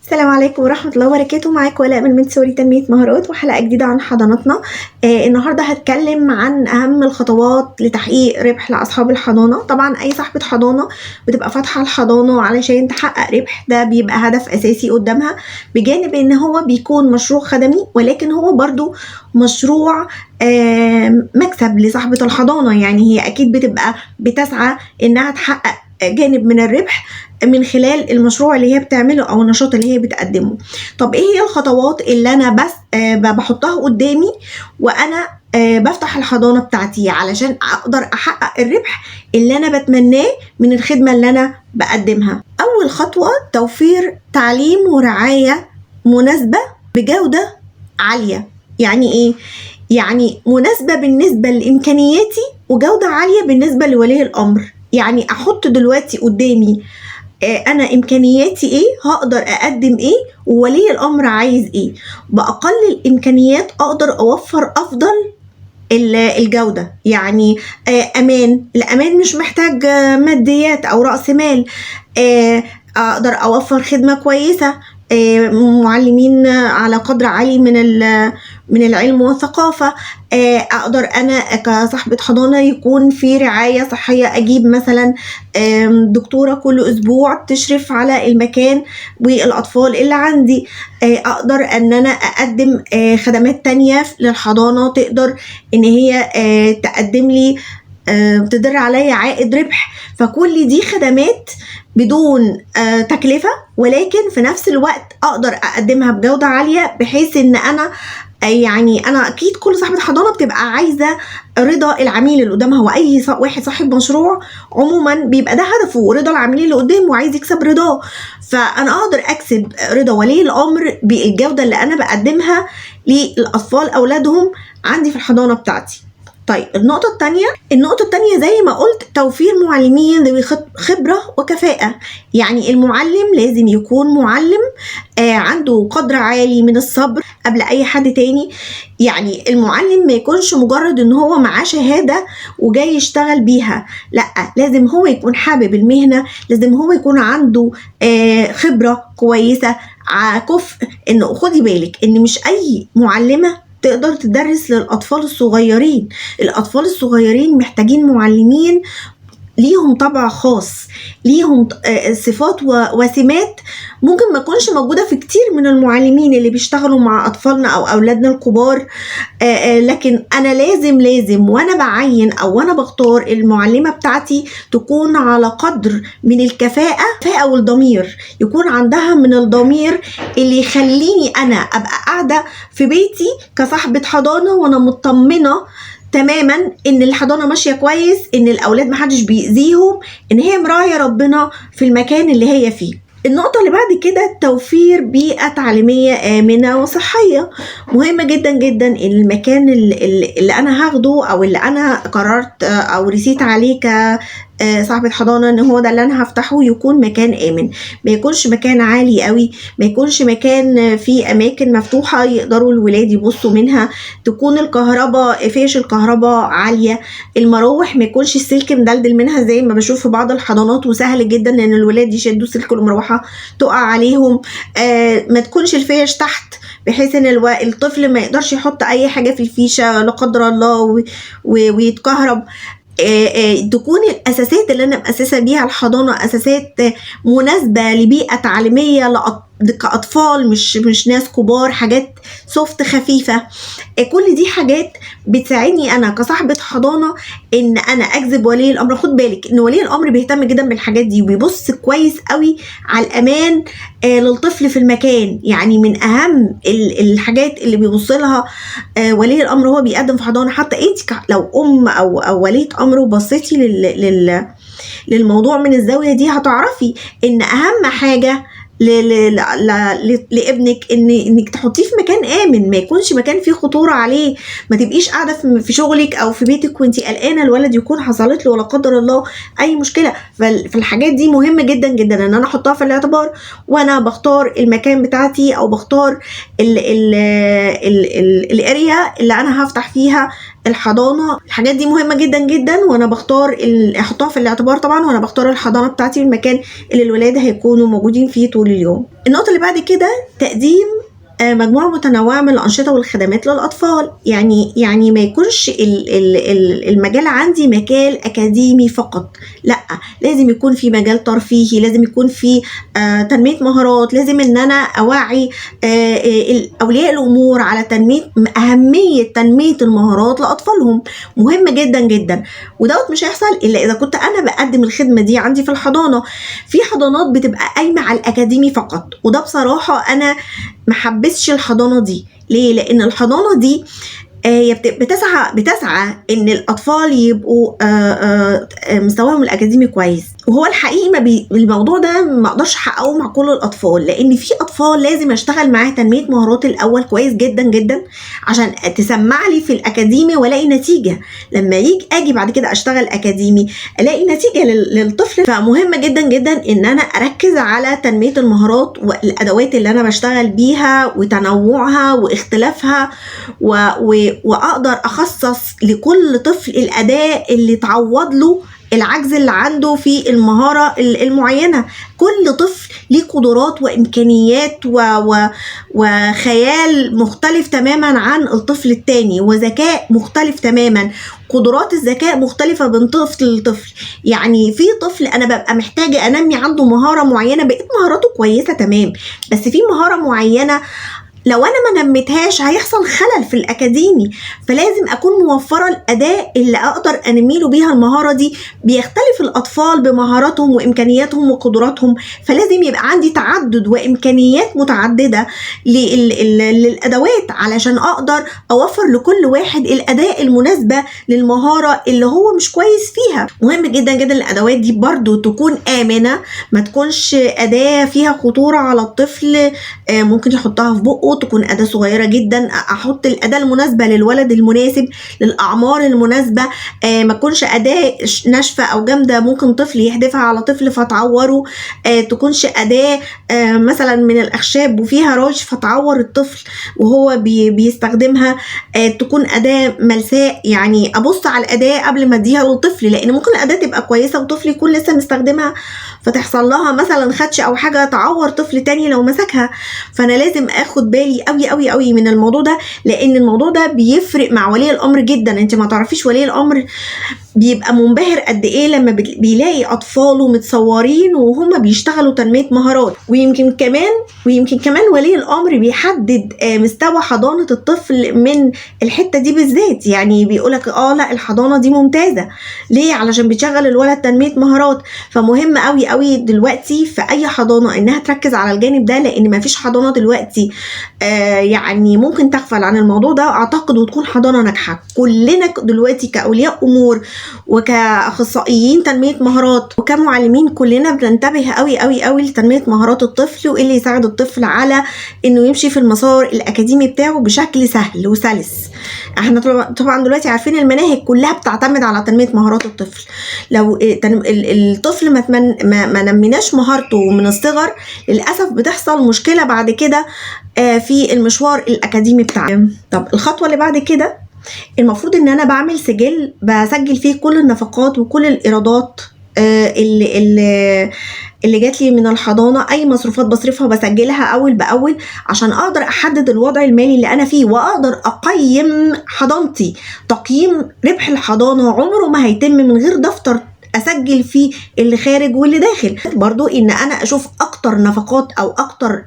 السلام عليكم ورحمة الله وبركاته. معاكم ولاء من منتوري تنمية مهارات وحلقة جديدة عن حضانتنا. النهاردة هتكلم عن أهم الخطوات لتحقيق ربح لأصحاب الحضانة. طبعا أي صاحبة حضانة بتبقى فاتحة الحضانة علشان تحقق ربح، ده بيبقى هدف أساسي قدامها، بجانب إن هو بيكون مشروع خدمي، ولكن هو برضو مشروع مكسب لصاحبة الحضانة. يعني هي أكيد بتبقى بتسعى إنها تحقق جانب من الربح من خلال المشروع اللي هي بتعمله او النشاط اللي هي بتقدمه. طب ايه هي الخطوات اللي انا بس بحطها قدامي وانا بفتح الحضانة بتاعتي علشان اقدر احقق الربح اللي انا بتمناه من الخدمة اللي انا بقدمها؟ اول خطوة توفير تعليم ورعاية مناسبة بجودة عالية. يعني ايه؟ يعني مناسبة بالنسبة لإمكانياتي وجودة عالية بالنسبة لولي الأمر. يعني أحط دلوقتي قدامي أنا إمكانياتي إيه، هقدر أقدم إيه، وولي الأمر عايز إيه. بأقل الإمكانيات أقدر أوفر أفضل الجودة. يعني الأمان مش محتاج ماديات أو رأس مال. أقدر أوفر خدمة كويسة، معلمين على قدر عالي من العلم والثقافة. أقدر أنا كصاحبة حضانة يكون في رعاية صحية، أجيب مثلا دكتورة كل أسبوع تشرف على المكان والأطفال اللي عندي. أقدر أن أنا أقدم خدمات تانية للحضانة تقدر إن هي تقدم لي تدر عليا عائد ربح. فكل دي خدمات بدون تكلفة، ولكن في نفس الوقت أقدر أقدمها بجودة عالية، بحيث إن أنا أكيد كل صاحبة حضانة بتبقى عايزة رضا العميل اللي قدامها، وأي واحد صاحب مشروع عموما بيبقى ده هدفه، رضا العميل اللي قدامه وعايز يكسب رضاه. فأنا أقدر أكسب رضا ولي الأمر بالجودة اللي أنا بقدمها للأطفال أولادهم عندي في الحضانة بتاعتي. طيب النقطة التانية زي ما قلت توفير معلمين ذوي خبرة وكفاءة. يعني المعلم لازم يكون معلم عنده قدر عالي من الصبر قبل أي حد تاني. يعني المعلم ما يكونش مجرد إن هو معاه شهادة وجاي يشتغل بيها، لأ، لازم هو يكون حابب المهنة، لازم هو يكون عنده خبرة كويسة، كفء. إنه خدي بالك إن مش أي معلمة تقدر تدرس للأطفال الصغيرين. الأطفال الصغيرين محتاجين معلمين ليهم طبع خاص، ليهم صفات وسمات ممكن ما تكونش موجودة في كتير من المعلمين اللي بيشتغلوا مع أطفالنا أو أولادنا الكبار. لكن أنا لازم وأنا بعين أو وأنا بختار المعلمة بتاعتي تكون على قدر من الكفاءة والضمير، يكون عندها من الضمير اللي يخليني أنا أبقى قاعدة في بيتي كصاحبة حضانة وأنا مطمنة تماما ان الحضانه ماشيه كويس، ان الاولاد محدش بيأذيهم، ان هي مراعيه ربنا في المكان اللي هي فيه. النقطة اللي بعد كده توفير بيئة تعليمية آمنة وصحية. مهمة جدا جدا ان المكان اللي انا هاخده او اللي انا قررت او رسيت عليه صاحبة حضانة ان هو ده اللي انا هفتحه يكون مكان آمن، ما يكونش مكان عالي قوي، ما يكونش مكان فيه اماكن مفتوحة يقدروا الولاد يبصوا منها، تكون الكهرباء فيش الكهرباء عالية، المراوح ما يكونش السلك مدلدل منها زي ما بشوف في بعض الحضانات، وسهل جدا ان الولاد يشدوا سلك المروحة تقع عليهم. ما تكونش الفيش تحت بحيث ان الطفل ما يقدرش يحط اي حاجة في الفيشة لا قدر الله ويتكهرب. تكون الأساسات اللي أنا مؤسسة بيها الحضانة أساسات مناسبة لبيئة تعليمية كأطفال، مش ناس كبار، حاجات سوفت خفيفة. كل دي حاجات بتساعدني أنا كصاحبة حضانة إن أنا أجذب ولي الأمر. خد بالك إن ولي الأمر بيهتم جدا بالحاجات دي وبيبص كويس قوي على الأمان للطفل في المكان. يعني من أهم الحاجات اللي بيبص لها ولي الأمر هو بيقدم في حضانة. حتى أنت لو أم أو ولية أمر وبصيتي للموضوع من الزاوية دي هتعرفي إن أهم حاجة لابنك انك تحطيه في مكان امن، ما يكونش مكان فيه خطوره عليه. ما تبقيش قاعده في شغلك او في بيتك وانتي قلقانه الولد يكون حصلت له ولا قدر الله اي مشكله. فالحاجات دي مهمه جدا جدا ان انا احطها في الاعتبار وانا بختار المكان بتاعتي او بختار الاريا اللي انا هفتح فيها الحضانه، الحاجات دي مهمه جدا جدا، وانا بختار احطها في الاعتبار طبعا وانا بختار الحضانه بتاعتي، المكان اللي الولاد هيكونوا موجودين فيه طول اليوم. النقطه اللي بعد كده تقديم مجموعة متنوعة من الأنشطة والخدمات للأطفال. يعني ما يكونش المجال عندي مجال أكاديمي فقط، لا، لازم يكون في مجال ترفيهي، لازم يكون في تنمية مهارات، لازم إن أنا أوعي أولياء الأمور على أهمية تنمية المهارات لأطفالهم، مهمة جدا جدا. ودوت مش هيحصل إلا إذا كنت أنا بقدم الخدمة دي عندي في الحضانة. في حضانات بتبقى قايمة على الأكاديمي فقط، وده بصراحة أنا محبسش الحضانة دي. ليه؟ لأن الحضانة دي هي بتسعى ان الاطفال يبقوا مستواهم الاكاديمي كويس، وهو الحقيقي الموضوع ده ما اقدرش احققه مع كل الاطفال، لان في اطفال لازم اشتغل معاه تنميه مهارات الاول كويس جدا جدا عشان تسمع لي في الاكاديمي والاقي نتيجه. لما اجي بعد كده اشتغل اكاديمي الاقي نتيجه للطفل. فمهم جدا جدا ان انا اركز على تنميه المهارات والادوات اللي انا بشتغل بيها وتنوعها واختلافها، واقدر اخصص لكل طفل الاداة اللي تعوض له العجز اللي عنده في المهارة المعينة. كل طفل ليه قدرات وإمكانيات وخيال مختلف تماما عن الطفل التاني، وذكاء مختلف تماما، قدرات الذكاء مختلفة بين طفل لطفل. يعني في طفل أنا ببقى محتاجة أنمي عنده مهارة معينة، بقيت مهاراته كويسة تمام، بس في مهارة معينة لو انا ما نميتهاش هيحصل خلل في الاكاديمي، فلازم اكون موفره الاداء اللي اقدر انمي له بيها المهاره دي. بيختلف الاطفال بمهاراتهم وامكانياتهم وقدراتهم، فلازم يبقى عندي تعدد وامكانيات متعدده للادوات علشان اقدر اوفر لكل واحد الاداء المناسبه للمهاره اللي هو مش كويس فيها. مهم جدا جدا الادوات دي برضو تكون امنه، ما تكونش اداه فيها خطوره على الطفل ممكن يحطها في بقه، تكون أداة صغيرة جدا، أحط الأداة المناسبة للولد المناسب للأعمار المناسبة، ما تكونش أداة ناشفة أو جامدة ممكن طفل يحدفها على طفل فتعوره، تكونش أداة مثلا من الأخشاب وفيها راش فتعور الطفل وهو بيستخدمها، تكون أداة ملساء. يعني أبص على الأداة قبل ما أديها للطفل، لأن ممكن الأداة تبقى كويسة وطفل يكون لسه مستخدمها فتحصل لها مثلا خدش أو حاجة تعور طفل تاني لو مسكها. فأنا لازم أخد بالي قوي قوي قوي من الموضوع ده، لان الموضوع ده بيفرق مع ولي الامر جدا. انت ما تعرفيش ولي الامر بيبقى منبهر قد ايه لما بيلاقي اطفاله متصورين وهم بيشتغلوا تنميه مهارات. ويمكن كمان ولي الامر بيحدد مستوى حضانه الطفل من الحته دي بالذات. يعني بيقولك لا الحضانه دي ممتازه، ليه؟ علشان بتشغل الولد تنميه مهارات. فمهم قوي قوي دلوقتي في اي حضانه انها تركز على الجانب ده، لان ما فيش حضانه دلوقتي يعني ممكن تغفل عن الموضوع ده اعتقد وتكون حضانه ناجحه. كلنا دلوقتي كاولياء امور وكاخصائيين تنميه مهارات وكمعلمين كلنا بننتبه قوي قوي قوي لتنميه مهارات الطفل، وايه اللي يساعد الطفل على انه يمشي في المسار الاكاديمي بتاعه بشكل سهل وسلس. احنا طبعا دلوقتي عارفين المناهج كلها بتعتمد على تنميه مهارات الطفل. لو الطفل ما نميناش مهارته من الصغر للاسف بتحصل مشكله بعد كده في المشوار الاكاديمي بتاعه. طب الخطوه اللي بعد كده المفروض ان انا بعمل سجل بسجل فيه كل النفقات وكل الايرادات اللي جات لي من الحضانه. اي مصروفات بصرفها بسجلها اول باول عشان اقدر احدد الوضع المالي اللي انا فيه، واقدر اقيم حضانتي. تقييم ربح الحضانه عمره ما هيتم من غير دفتر اسجل فيه اللي خارج واللي داخل. برضو ان انا اشوف اكتر نفقات او اكتر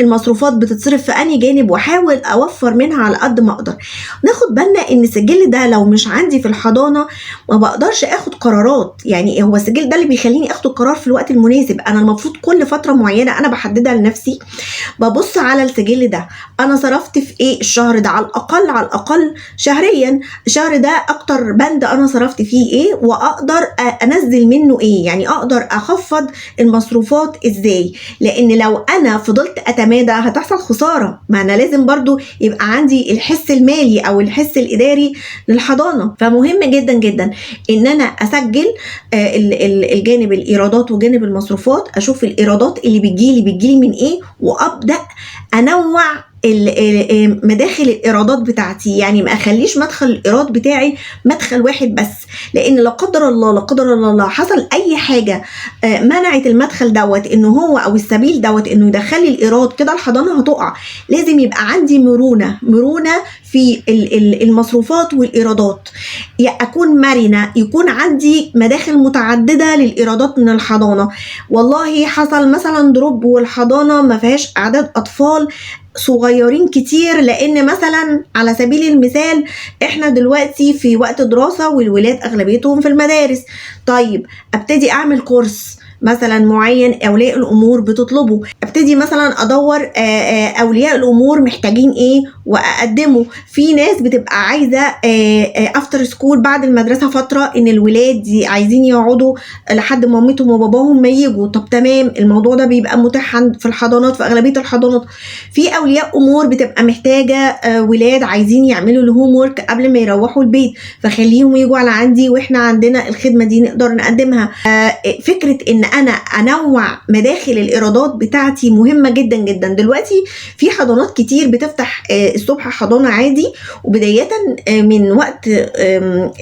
المصروفات بتتصرف في انهي جانب واحاول اوفر منها على قد ما اقدر. ناخد بالنا ان السجل ده لو مش عندي في الحضانه ما بقدرش اخد قرارات. يعني هو السجل ده اللي بيخليني اخد القرار في الوقت المناسب. انا المفروض كل فتره معينه انا بحددها لنفسي ببص على السجل ده انا صرفت في ايه الشهر ده، على الاقل شهريا. الشهر ده اكتر بند انا صرفت فيه ايه واقدر انزل منه ايه، يعني اقدر اخفض المصروفات ازاي. لان لو انا فضلت اتمادى هتحصل خساره. ما انا لازم برضو يبقى عندي الحس المالي او الحس الاداري للحضانه. فمهم جدا جدا ان انا اسجل الجانب الايرادات وجانب المصروفات، اشوف الايرادات اللي بتجيلي من ايه، وابدا انوع مداخل الايرادات بتاعتي، يعني ما اخليش مدخل الايراد بتاعي مدخل واحد بس، لان لا قدر الله لا قدر الله حصل اي حاجه منعت المدخل دوت انه هو او السبيل دوت انه يدخل لي الايراد، كده الحضانه هتقع. لازم يبقى عندي مرونه في المصروفات والايرادات، اكون مرنه، يكون عندي مداخل متعدده للايرادات من الحضانه. والله حصل مثلا دروب والحضانه ما فيهاش اعداد اطفال صغيرين كتير، لان مثلا على سبيل المثال احنا دلوقتي في وقت دراسة والولاد اغلبيتهم في المدارس، طيب ابتدي اعمل كورس مثلا معين اولياء الامور بتطلبه، ابتدي مثلا ادور اولياء الامور محتاجين ايه واقدمه. في ناس بتبقى عايزه افتر سكول بعد المدرسه فتره ان الولاد عايزين يقعدوا لحد ما مامتهم وباباهم ما يجوا، طب تمام، الموضوع ده بيبقى متاح في الحضانات، في اغلبيه الحضانات. في اولياء امور بتبقى محتاجه ولاد عايزين يعملوا الهوم ورك قبل ما يروحوا البيت، فخليهم يجوا على عندي واحنا عندنا الخدمه دي نقدر نقدمها. فكره ان انا انوع مداخل الايرادات بتاعتي مهمه جدا جدا. دلوقتي في حضانات كتير بتفتح الصبح حضانه عادي، وبدايه من وقت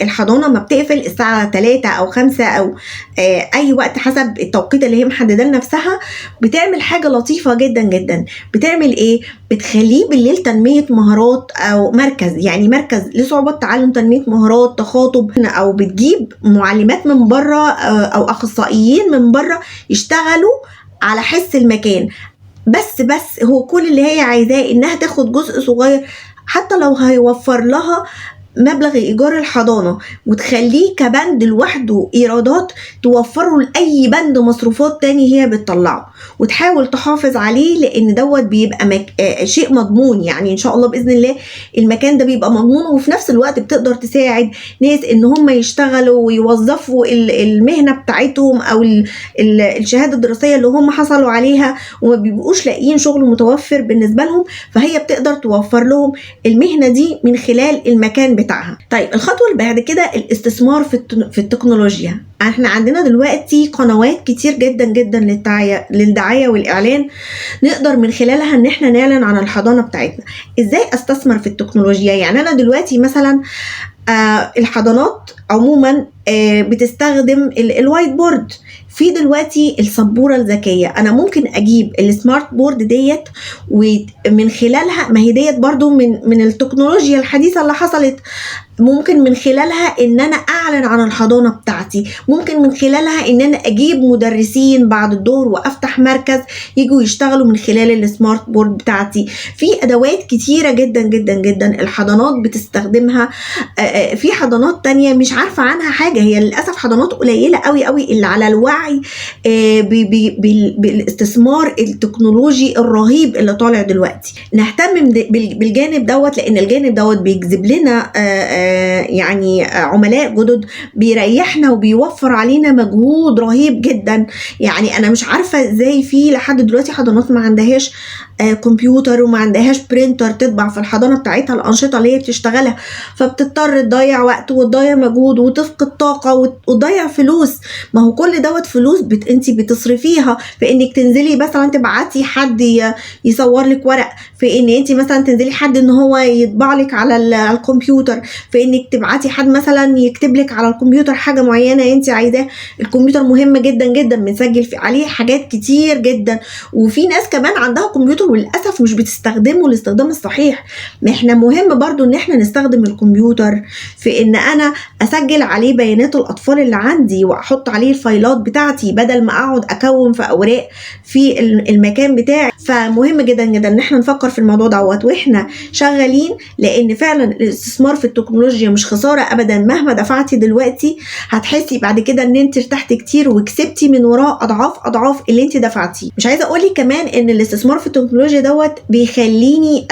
الحضانه ما بتقفل الساعه 3 او 5 او اي وقت حسب التوقيت اللي هي محدده لنفسها، بتعمل حاجه لطيفه جدا جدا. بتعمل ايه؟ بتخليه بالليل تنميه مهارات او مركز، يعني مركز لصعوبات تعلم تنميه مهارات تخاطب، او بتجيب معلمات من بره او اخصائيين من بره يشتغلوا على حس المكان. بس هو كل اللي هي عايزاه انها تاخد جزء صغير، حتى لو هيوفر لها مبلغ ايجار الحضانه وتخليه كبند لوحده ايرادات، توفره لاي بند مصروفات تاني هي بتطلعه، وتحاول تحافظ عليه، لان دوت بيبقى شيء مضمون. يعني ان شاء الله باذن الله المكان ده بيبقى مضمون، وفي نفس الوقت بتقدر تساعد ناس ان هم يشتغلوا ويوظفوا المهنه بتاعتهم او الشهاده الدراسيه اللي هم حصلوا عليها وما بيبقوش لاقيين شغل متوفر بالنسبه لهم، فهي بتقدر توفر لهم المهنه دي من خلال المكان بتاعها. طيب الخطوه اللي بعد كده الاستثمار في التكنولوجيا. احنا عندنا دلوقتي قنوات كتير جدا جدا للدعايه والاعلان، نقدر من خلالها ان احنا نعلن عن الحضانه بتاعتنا. ازاي استثمر في التكنولوجيا؟ يعني انا دلوقتي مثلا الحضانات عموما بتستخدم الوايت بورد، في دلوقتي السبوره الذكيه، انا ممكن اجيب السمارت بورد ديت ومن خلالها، ما هي ديت برضو من التكنولوجيا الحديثه اللي حصلت، ممكن من خلالها ان انا اعلن عن الحضانه بتاعتي، ممكن من خلالها ان انا اجيب مدرسين بعد الظهر وافتح مركز يجوا يشتغلوا من خلال السمارت بورد بتاعتي. في ادوات كتيره جدا جدا جدا الحضانات بتستخدمها. في حضانات تانية مش عارفه عنها حاجه، هي للاسف حضانات قليله قوي قوي اللي على الوعي بالاستثمار التكنولوجي الرهيب اللي طالع دلوقتي. نهتم بالجانب دوت، لان الجانب دوت بيجذب لنا يعني عملاء جدد، بيريحنا وبيوفر علينا مجهود رهيب جدا. يعني انا مش عارفه ازاي في لحد دلوقتي حضانات ما عندهاش كمبيوتر وما عندهاش برينتر تطبع في الحضانه بتاعتها الانشطه اللي هي بتشتغلها، فبتضطر تضيع وقت وتضيع مجهود وتفقد طاقه وتضيع فلوس. ما هو كل دوت فلوس انت بتصرفيها في انك تنزلي مثلا تبعتي حد يصور لك ورق، في ان انت مثلا تنزلي حد ان هو يطبع لك على الكمبيوتر، في انك تبعتي حد مثلا يكتب لك على الكمبيوتر حاجه معينه انت عايزاه. الكمبيوتر مهم جدا جدا، بنسجل عليه حاجات كتير جدا، وفي ناس كمان عندها كمبيوتر وللاسف مش بتستخدمه الاستخدام الصحيح. ما احنا مهم برضو ان احنا نستخدم الكمبيوتر في ان انا اسجل عليه بيانات الاطفال اللي عندي واحط عليه الفايلات بتاعتي، بدل ما اقعد اكون في اوراق في المكان بتاعي. فمهم جدا جدا ان احنا نفكر في الموضوع دوت واحنا شغالين، لان فعلا الاستثمار في التكنولوجيا مش خساره ابدا. مهما دفعتي دلوقتي هتحسي بعد كده ان انت ارتحتي كتير وكسبتي من وراه اضعاف اللي انت دفعتيه. مش عايزه اقول لك كمان ان الاستثمار في التكنولوجيا دوت بيخليني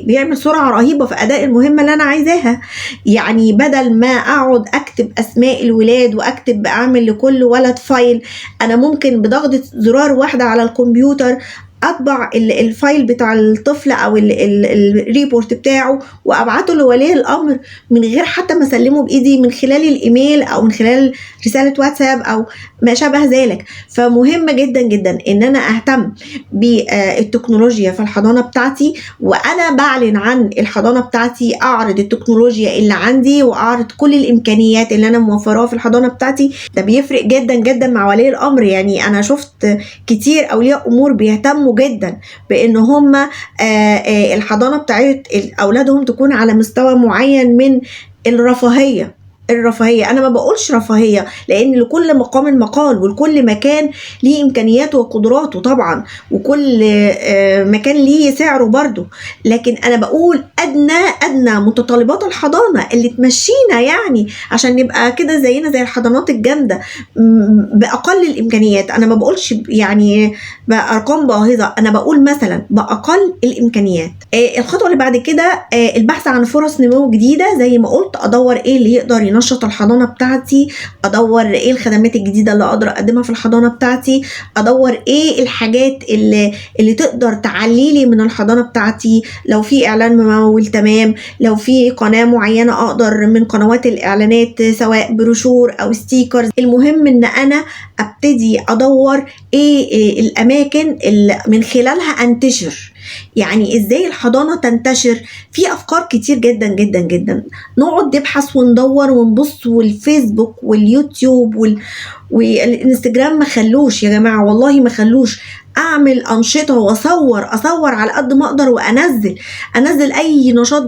بيعمل سرعه رهيبه في اداء المهمه اللي انا عايزاها. يعني بدل ما اقعد اكتب اسماء الولاد واعمل لكل ولد فايل، انا ممكن بضغطه زرار واحده على الكمبيوتر اطبع الفايل بتاع الطفل او الريبورت بتاعه وابعته لولي الامر من غير حتى ما اسلمه بايدي، من خلال الايميل او من خلال رساله واتساب او ما شابه ذلك. فمهم جدا جدا ان انا اهتم بالتكنولوجيا في الحضانه بتاعتي، وانا بعلن عن الحضانه بتاعتي اعرض التكنولوجيا اللي عندي واعرض كل الامكانيات اللي انا موفراها في الحضانه بتاعتي. ده بيفرق جدا جدا مع ولي الامر. يعني انا شفت كتير اولياء امور بيهتموا جدا بان هم الحضانه بتاعت اولادهم تكون على مستوى معين من الرفاهيه. انا ما بقولش رفاهيه، لان لكل مقام مقال، ولكل مكان ليه امكانياته وقدراته طبعا، وكل مكان ليه سعره برضو. لكن انا بقول ادنى متطلبات الحضانه اللي تمشينا، يعني عشان نبقى كده زينا زي الحضانات الجامده باقل الامكانيات. انا ما بقولش يعني بارقام باهظه، انا بقول مثلا باقل الامكانيات. الخطوه اللي بعد كده البحث عن فرص نمو جديده. زي ما قلت، ادور ايه اللي يقدر ينشط الحضانه بتاعتي، ادور ايه الخدمات الجديده اللي اقدر اقدمها في الحضانه بتاعتي، ادور ايه الحاجات اللي تقدر تعليلي من الحضانه بتاعتي. لو في اعلان ممول تمام، لو في قناه معينه اقدر من قنوات الاعلانات سواء بروشور او ستيكرز. المهم ان انا ابتدي ادور ايه الاماكن اللي من خلالها انتشر. يعني ازاي الحضانه تنتشر؟ في افكار كتير جدا جدا جدا. نقعد نبحث وندور ونبص، والفيسبوك واليوتيوب والانستجرام ما خلوش يا جماعه، والله ما خلوش. اعمل انشطه واصور على قد ما اقدر، وانزل اي نشاط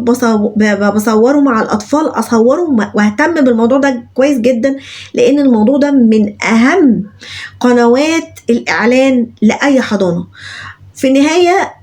بصوره مع الاطفال، اصوره واهتم بالموضوع ده كويس جدا، لان الموضوع ده من اهم قنوات الاعلان لاي حضانه. في النهايه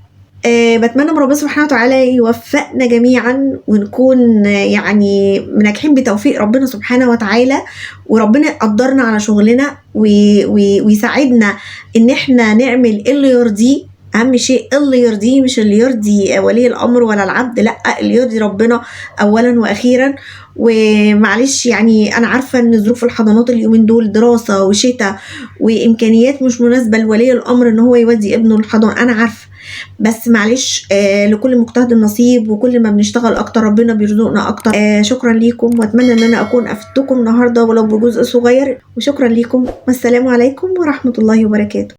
بتمنى من ربنا سبحانه وتعالى يوفقنا جميعا، ونكون يعني ناجحين بتوفيق ربنا سبحانه وتعالى، وربنا يقدرنا على شغلنا ويساعدنا ان احنا نعمل اللي يرضيه. اهم شيء اللي يرضيه، مش اللي يرضي ولي الامر ولا العبد، لا، اللي يرضي ربنا اولا واخيرا. ومعلش يعني انا عارفه ان ظروف الحضانات اليومين دول دراسه وشتاء وامكانيات مش مناسبه لولي الامر ان هو يودي ابنه الحضانه، انا عارفه، بس معلش لكل مجتهد نصيب، وكل ما بنشتغل اكتر ربنا بيرزقنا اكتر. شكرا ليكم، واتمنى ان انا اكون افدتكم النهارده ولو بجزء صغير، وشكرا ليكم، والسلام عليكم ورحمه الله وبركاته.